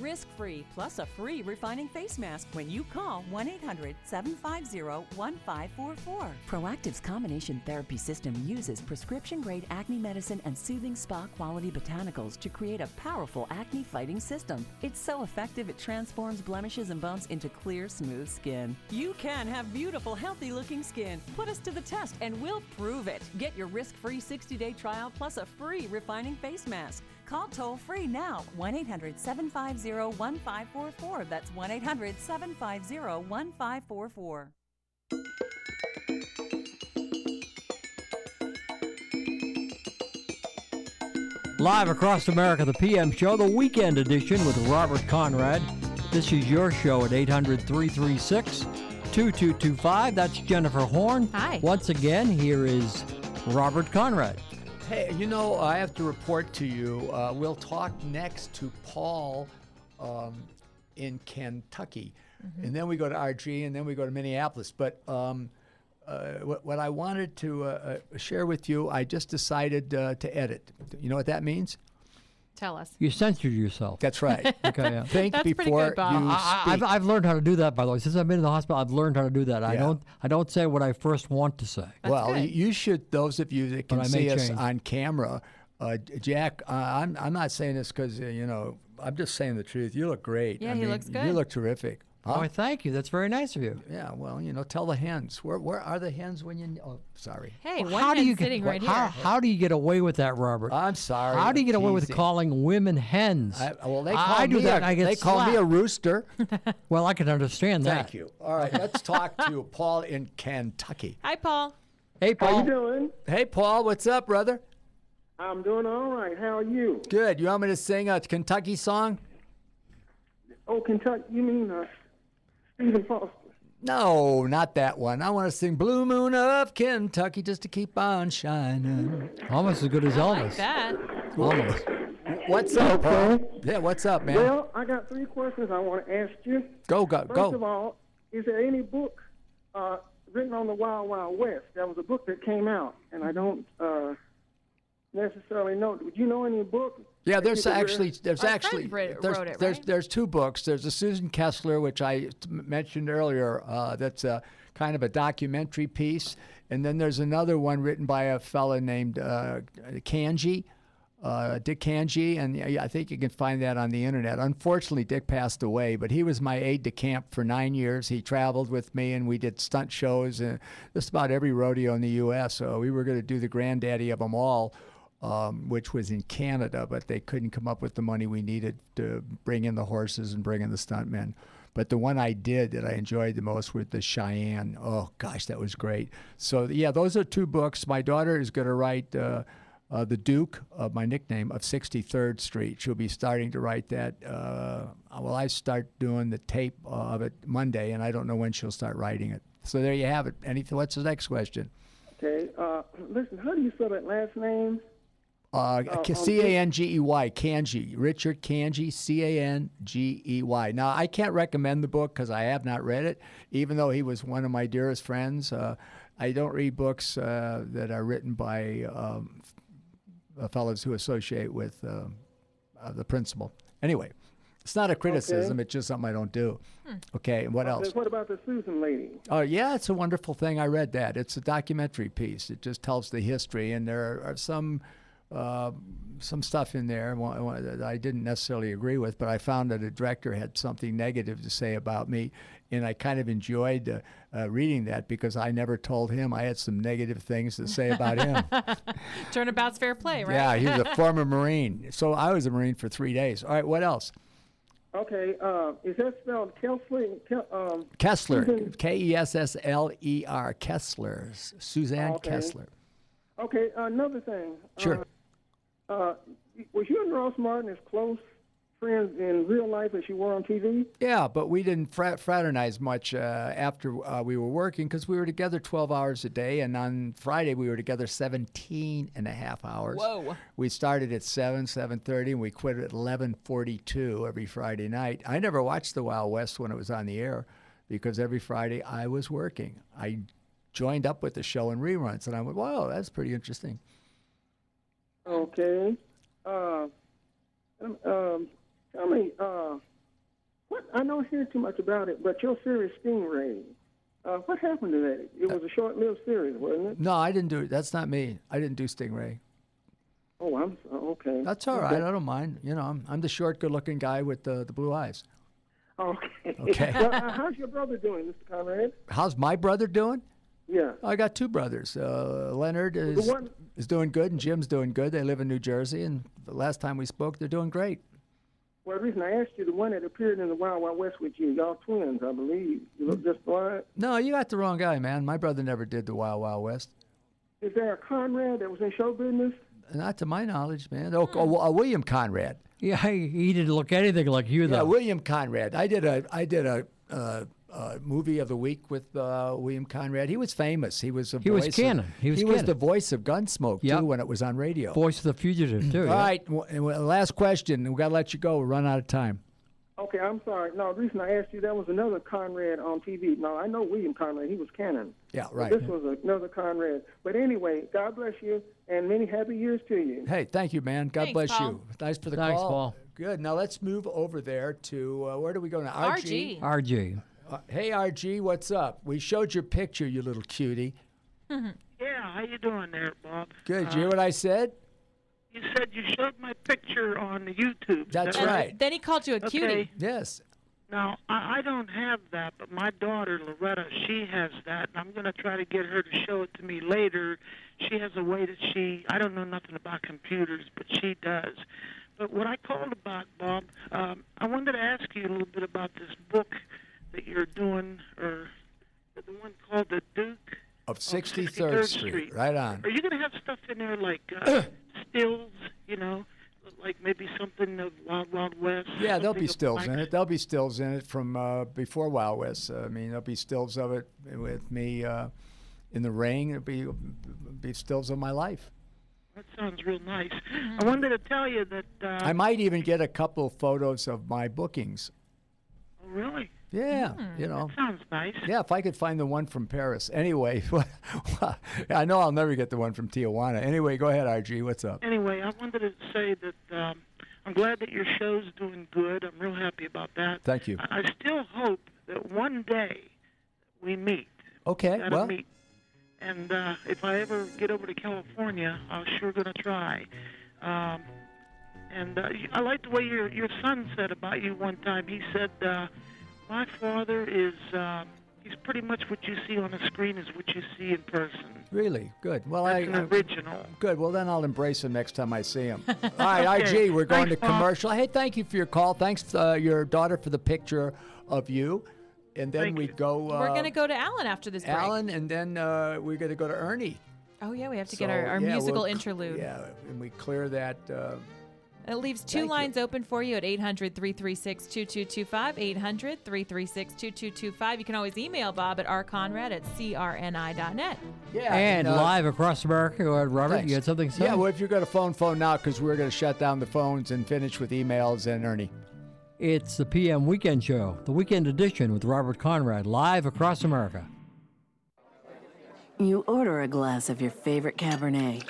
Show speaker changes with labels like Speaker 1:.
Speaker 1: risk-free plus a free refining face mask when you call 1-800-750-1544. Proactive's combination therapy system uses prescription-grade acne medicine and soothing spa-quality botanicals to create a powerful acne-fighting system. It's so effective it transforms blemishes and bumps into clear, smooth skin. You can have beautiful, healthy-looking skin. Put us to the test and we'll prove it. Get your risk-free 60-day trial plus a free refining face mask. Call toll-free now, 1-800-750-1544. That's 1-800-750-1544.
Speaker 2: Live across America, the PM Show, the weekend edition with Robert Conrad. This is your show at 800-336-2225. That's Jennifer Horn.
Speaker 3: Hi.
Speaker 2: Once again, here is Robert Conrad.
Speaker 4: Hey, you know, I have to report to you, we'll talk next to Paul in Kentucky. And then we go to RG, and then we go to Minneapolis. But what I wanted to share with you, I just decided to edit. You know what that means?
Speaker 3: Tell us.
Speaker 2: You censored yourself.
Speaker 4: That's right.
Speaker 2: Okay, yeah.
Speaker 4: Think
Speaker 3: That's pretty
Speaker 4: before
Speaker 3: good, Bob.
Speaker 4: you speak.
Speaker 2: I've learned how to do that, by the way. Since I've been in the hospital, I've learned how to do that.
Speaker 4: Yeah.
Speaker 2: I don't say what I first want to say.
Speaker 4: Well,
Speaker 3: good.
Speaker 4: you should, those of you that
Speaker 2: But
Speaker 4: can
Speaker 2: I may
Speaker 4: see us
Speaker 2: change.
Speaker 4: on camera, Jack, I'm not saying this because, you know, I'm just saying the truth. You look great.
Speaker 3: Yeah,
Speaker 4: I
Speaker 3: he
Speaker 4: mean,
Speaker 3: looks good.
Speaker 4: You look terrific.
Speaker 2: Oh, thank you. That's very nice of you.
Speaker 4: Yeah, well, you know, tell the hens. Where are the hens when you... Oh, sorry.
Speaker 3: Hey,
Speaker 2: Well,
Speaker 3: one
Speaker 2: how do
Speaker 3: hen's
Speaker 2: you get
Speaker 3: sitting right here.
Speaker 2: how do you get away with that, Robert?
Speaker 4: I'm sorry.
Speaker 2: How do you get away with
Speaker 4: teasing.
Speaker 2: calling women hens?
Speaker 4: Well, they call
Speaker 2: I do
Speaker 4: me
Speaker 2: that. I get
Speaker 4: they call me a
Speaker 2: slapped.
Speaker 4: rooster.
Speaker 2: Well, I can understand that.
Speaker 4: Thank you. All right, let's talk to Paul in Kentucky.
Speaker 3: Hi, Paul.
Speaker 2: Hey, Paul.
Speaker 5: How you doing?
Speaker 4: Hey, Paul, what's up, brother?
Speaker 5: I'm doing all right. How are you?
Speaker 4: Good. You want me to sing a Kentucky song?
Speaker 5: Oh, Kentucky. You mean Stephen Foster?
Speaker 4: No, not that one. I want to sing Blue Moon of Kentucky just to keep on shining.
Speaker 2: Almost as good as
Speaker 3: I
Speaker 2: Elvis.
Speaker 3: like that.
Speaker 2: Almost.
Speaker 4: What's up, Paul? Yeah, what's up, man?
Speaker 5: Well, I got 3 questions I want to ask you.
Speaker 4: Go.
Speaker 5: First of all, is there any book written on the Wild Wild West? There was a book that came out, and I don't necessarily know. Would you know any book?
Speaker 4: Yeah, there's
Speaker 5: Our
Speaker 4: actually
Speaker 3: friend wrote it, right?
Speaker 4: there's 2 books. There's a Susan Kessler, which I mentioned earlier. That's a kind of a documentary piece, and then there's another one written by a fella named Kanji, Dick Kanji, and I think you can find that on the internet. Unfortunately, Dick passed away, but he was my aide de camp for 9 years. He traveled with me, and we did stunt shows in just about every rodeo in the U.S. So we were going to do the granddaddy of them all. Which was in Canada, but they couldn't come up with the money we needed to bring in the horses and bring in the stuntmen. But the one I did that I enjoyed the most was the Cheyenne. Oh, gosh, that was great. So, yeah, those are 2 books. My daughter is going to write The Duke, my nickname, of 63rd Street. She'll be starting to write that. Well, I start doing the tape of it Monday, and I don't know when she'll start writing it. So there you have it. What's the next question?
Speaker 5: Okay. Listen, how do you spell that last name?
Speaker 4: C-A-N-G-E-Y, Kanji, Richard Kanji, C-A-N-G-E-Y. Now, I can't recommend the book because I have not read it, even though he was one of my dearest friends. I don't read books that are written by fellows who associate with the principal. Anyway, it's not a criticism.
Speaker 5: Okay.
Speaker 4: It's just something I don't do. Okay, and what else?
Speaker 5: What about the Susan lady?
Speaker 4: Oh, yeah, it's a wonderful thing. I read that. It's a documentary piece. It just tells the history, and there are some stuff in there that I didn't necessarily agree with, but I found that a director had something negative to say about me, and I kind of enjoyed reading that because I never told him I had some negative things to say about him.
Speaker 3: Turnabout's fair play, right?
Speaker 4: Yeah, he was a former Marine. So I was a Marine for 3 days. All right, what else?
Speaker 5: Okay, is that spelled Kessler?
Speaker 4: Kessler,
Speaker 5: Susan?
Speaker 4: K-E-S-S-L-E-R, Kessler, Suzanne
Speaker 5: Okay.
Speaker 4: Kessler.
Speaker 5: Okay, another thing.
Speaker 4: Sure.
Speaker 5: Was you and Ross Martin as close friends in real life as you were on TV?
Speaker 4: Yeah, but we didn't fraternize much after we were working because we were together 12 hours a day, and on Friday we were together 17 and a half hours.
Speaker 3: Whoa.
Speaker 4: We started at 7:30, and we quit at 11:42 every Friday night. I never watched the Wild West when it was on the air because every Friday I was working. I joined up with the show in reruns, and I went, wow, that's pretty interesting.
Speaker 5: Okay. Tell me, I don't hear too much about it, but your series Stingray, what happened to that? It was a short-lived series, wasn't it?
Speaker 4: No, I didn't do it. That's not me. I didn't do Stingray.
Speaker 5: Oh, okay.
Speaker 4: That's all right. I don't mind. You know, I'm the short, good-looking guy with the blue eyes.
Speaker 5: Okay.
Speaker 4: Okay.
Speaker 5: Well, how's your brother doing, Mr. Conrad?
Speaker 4: How's my brother doing?
Speaker 5: Yeah.
Speaker 4: I got two brothers. Leonard is doing good, and Jim's doing good. They live in New Jersey, and the last time we spoke, they're doing great.
Speaker 5: Well, the reason I asked you, the one that appeared in the Wild Wild West with you, y'all twins, I believe. You look just alike.
Speaker 4: No, you got the wrong guy, man. My brother never did the Wild Wild West.
Speaker 5: Is there a Conrad that was in show business?
Speaker 4: Not to my knowledge, man. William Conrad.
Speaker 2: Yeah, he didn't look anything like you, though.
Speaker 4: Yeah, William Conrad. I did a movie of the week with William Conrad. He was famous. He was
Speaker 2: canon. He was
Speaker 4: the voice of Gunsmoke too when it was on radio.
Speaker 2: Voice of the Fugitive too.
Speaker 4: All right, last question. We got to let you go. We're running out of time.
Speaker 5: Okay, I'm sorry. No, the reason I asked you, that was another Conrad on TV. No, I know William Conrad. He was canon.
Speaker 4: Yeah, right.
Speaker 5: But this was another Conrad. But anyway, God bless you, and many happy years to you.
Speaker 4: Hey, thank you, man. God bless
Speaker 3: Paul.
Speaker 4: you. Thanks for the
Speaker 2: Thanks,
Speaker 4: call.
Speaker 2: Paul.
Speaker 4: Good. Now let's move over there to, where do we go now? RG.
Speaker 2: RG.
Speaker 4: Hey, RG, what's up? We showed your picture, you little cutie.
Speaker 6: Yeah, how you doing there, Bob?
Speaker 4: Good. Did you hear what I said?
Speaker 6: You said you showed my picture on the YouTube.
Speaker 4: That's right.
Speaker 3: Then he called you a cutie.
Speaker 6: Okay.
Speaker 4: Yes.
Speaker 6: Now, I don't have that, but my daughter, Loretta, she has that, and I'm going to try to get her to show it to me later. She has a way that I don't know nothing about computers, but she does. But what I called about, Bob, I wanted to ask you a little bit about this book that you're doing, or the one called The Duke
Speaker 4: of 63rd Street. Right on.
Speaker 6: Are you going to have stuff in there like stills, like maybe something of Wild Wild West?
Speaker 4: Yeah, there'll be stills in it. There'll be stills in it from before Wild West. I mean, there'll be stills of it with me in the ring. There'll be stills of my life.
Speaker 6: That sounds real nice. I wanted to tell you that...
Speaker 4: I might even get a couple photos of my bookings.
Speaker 6: Oh, really?
Speaker 4: Yeah,
Speaker 6: That sounds nice.
Speaker 4: Yeah, if I could find the one from Paris. Anyway, I know I'll never get the one from Tijuana. Anyway, go ahead, RG. What's up?
Speaker 6: Anyway, I wanted to say that I'm glad that your show's doing good. I'm real happy about that.
Speaker 4: Thank you.
Speaker 6: I still hope that one day we meet.
Speaker 4: Okay, well...
Speaker 6: meet. And if I ever get over to California, I'm sure going to try. And I like the way your son said about you one time. He said, my father is, he's pretty much what you see on the screen is what you see in person.
Speaker 4: Really? Good. Well,
Speaker 6: That's an original.
Speaker 4: Good. Well, then I'll embrace him next time I see him. All right, okay. RG, we're going to commercial. Hey, thank you for your call. Thanks, your daughter, for the picture of you. And then we go...
Speaker 3: we're going to go to Alan after this break.
Speaker 4: Alan, and then we're going to go to Ernie.
Speaker 3: Oh, yeah, we have to get our musical interlude.
Speaker 4: Yeah, and we clear that...
Speaker 3: It leaves two lines open for you at 800-336-2225, 800-336-2225. You can always email Bob at rconrad@crni.net.
Speaker 4: Yeah.
Speaker 2: And live across America. Go ahead, Robert.
Speaker 4: Thanks.
Speaker 2: You had something to say?
Speaker 4: Yeah, well, if you're going to phone now, because we're going to shut down the phones and finish with emails and Ernie.
Speaker 2: It's the PM Weekend Show, the weekend edition with Robert Conrad, live across America.
Speaker 1: You order a glass of your favorite Cabernet.